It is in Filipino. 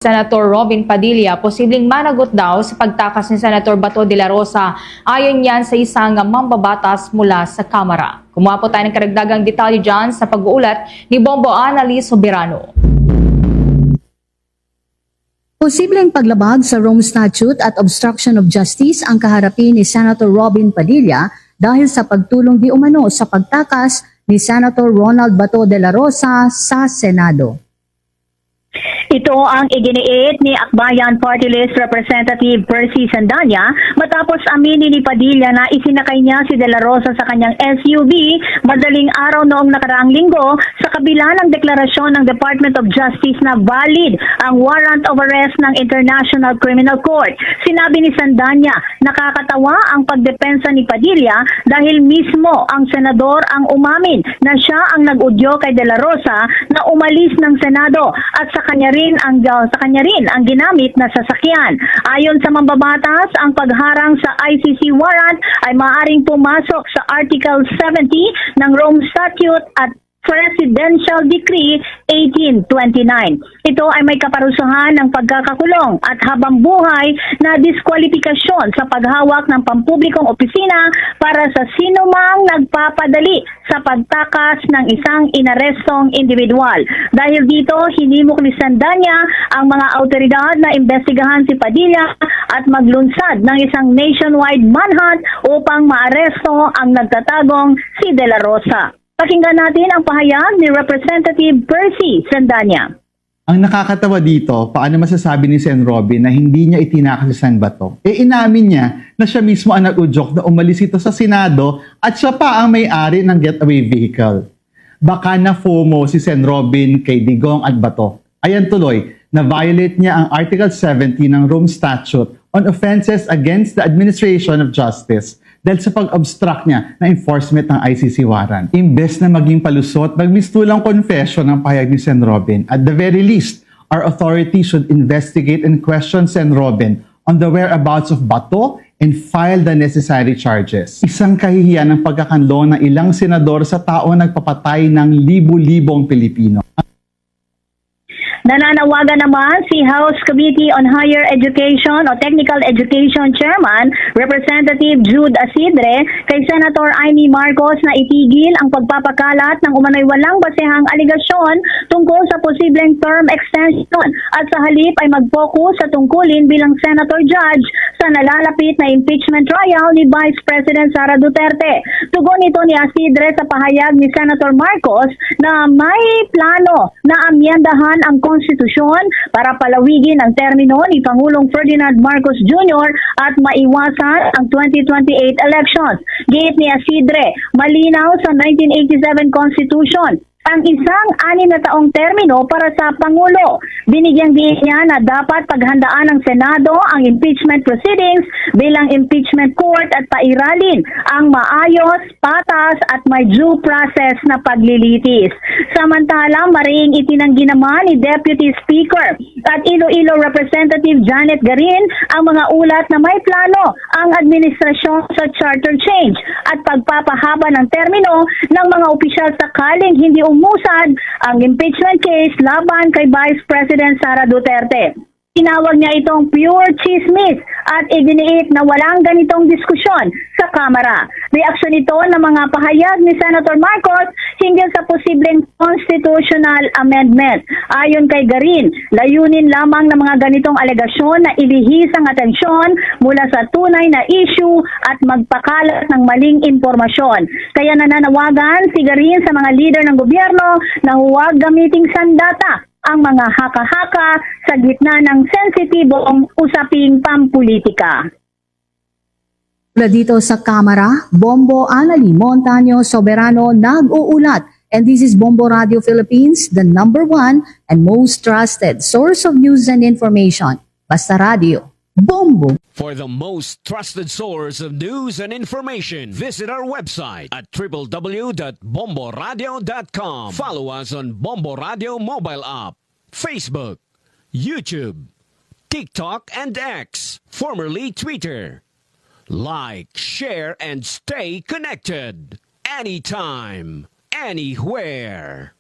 Senator Robin Padilla, posibleng managot daw sa pagtakas ni Senator Bato de la Rosa ayon yan sa isang mambabatas mula sa Kamara. Kumuha po tayo ng karagdagang detalye dyan sa pag-uulat ni Bombo Annalise Soberano. Posibleng paglabag sa Rome Statute at obstruction of justice ang kaharapin ni Senator Robin Padilla dahil sa pagtulong di umano sa pagtakas ni Senator Ronald Bato de la Rosa sa Senado. Ito ang iginiit ni Akbayan Party List Representative Percy Sandanya matapos aminin ni Padilla na isinakay niya si De La Rosa sa kanyang SUV madaling araw noong nakaraang linggo sa kabila ng deklarasyon ng Department of Justice na valid ang warrant of arrest ng International Criminal Court. Sinabi ni Sandanya, nakakatawa ang pagdepensa ni Padilla dahil mismo ang senador ang umamin na siya ang nag-udyo kay De La Rosa na umalis ng Senado at sa kanya rin ang ginamit na sasakyan. Ayon sa mambabatas, ang pagharang sa ICC warrant ay maaaring pumasok sa Article 70 ng Rome Statute at Presidential Decree 1829. Ito ay may kaparusahan ng pagkakakulong at habang buhay na diskwalifikasyon sa paghawak ng pampublikong opisina para sa sinumang nagpapadali sa pagtakas ng isang inarestong individual. Dahil dito, hinimok ni Sandanya ang mga autoridad na imbestigahan si Padilla at maglunsad ng isang nationwide manhunt upang maaresto ang nagtatagong si De La Rosa. Pakinggan natin ang pahayag ni Representative Percy Sandanya. Ang nakakatawa dito, paano masasabi ni Sen. Robin na hindi niya itinakas si Sen. Bato? Inamin niya na siya mismo ang nag-udyok na umalis ito sa Senado at siya pa ang may-ari ng getaway vehicle. Baka na FOMO si Sen. Robin kay Digong at Bato. Ayan tuloy, na-violate niya ang Article 70 ng Rome Statute on offenses against the administration of justice dahil sa pag-obstruct niya na enforcement ng ICC warrant. Imbes na maging palusot, nagmistulang confession ng pahayag ni Sen. Robin. At the very least, our authorities should investigate and question Sen. Robin on the whereabouts of Bato and file the necessary charges. Isang kahihiyan ng pagkakanlong ng ilang senador sa taong nagpapatay ng libu-libong Pilipino. Nananawagan naman si House Committee on Higher Education o Technical Education Chairman, Representative Jude Asidre, kay Senator Amy Marcos na itigil ang pagpapakalat ng umano'y walang basehang aligasyon tungkol sa posibleng term extension at sa halip ay mag-focus sa tungkulin bilang Senator Judge sa nalalapit na impeachment trial ni Vice President Sara Duterte. Tugon ito ni Asidre sa pahayag ni Senator Marcos na may plano na amyendahan ang konstitusyon para palawigin ang termino ni Pangulong Ferdinand Marcos Jr. at maiwasan ang 2028 elections. Giit ni Asidre, malinaw sa 1987 Constitution ang isang 6 na taong termino para sa Pangulo. Binigyang diin niya na dapat paghandaan ng Senado ang impeachment proceedings bilang impeachment court at pairalin ang maayos, patas at may due process na paglilitis. Samantala, mariing itinanggi naman ni Deputy Speaker at Iloilo Representative Janet Garin ang mga ulat na may plano ang administrasyon sa charter change at pagpapahaba ng termino ng mga opisyal sakaling hindi umusad ang impeachment case laban kay Vice President Sara Duterte. Tinawag niya itong pure chismis at iginiit na walang ganitong diskusyon sa Kamara. Reaksyon ito ng mga pahayag ni Senator Marcos hinggil sa posibleng constitutional amendment. Ayon kay Garin, layunin lamang ng mga ganitong alegasyon na ilihis ang atensyon mula sa tunay na issue at magpakalat ng maling impormasyon. Kaya nananawagan si Garin sa mga leader ng gobyerno na huwag gamiting sandata ang mga haka-haka sa gitna ng sensitibong usaping pampulitika. Dito sa Kamara, Bombo Annalise Montaño Soberano nag-uulat. And this is Bombo Radio Philippines, the #1 and most trusted source of news and information. Basta Radio, Bombo. For the most trusted source of news and information, visit our website at www.bomboradio.com. Follow us on Bombo Radio mobile app, Facebook, YouTube, TikTok, and X, formerly Twitter. Like, share, and stay connected. Anytime, anywhere.